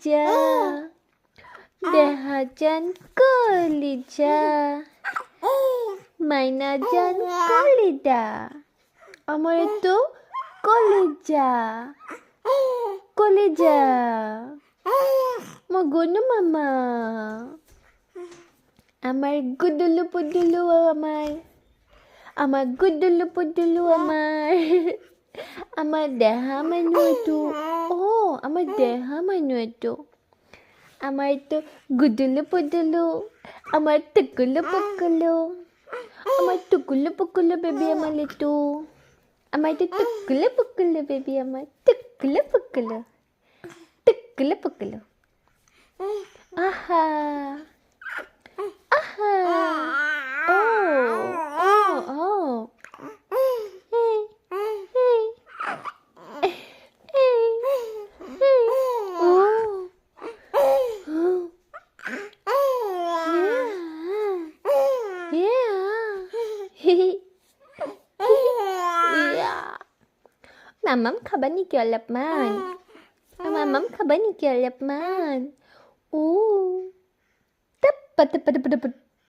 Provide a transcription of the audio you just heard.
যা দেহাজান কলিজা মাইনাজান কলিদা আমার তো কলিজা কলিজা মগনো মামা আমার গুদুলু পুদুলু আমার গুদুলু পুদুলু আমার দেহা মানুহ itu আমার দেহা মানুহ itu আমার itu গুদুলু পুদুলু আমার tukulu pukulu আমার tukulu pukulu baby আমার itu আমার itu tukulu pukulu baby আমার tukulu pukulu tukulu pukulu aha aha oh hey hey Mamam খাবা নেকি অলপমান মামাম খাবা নেকি অলপমান ও টাপ টাপ টাপ টাপ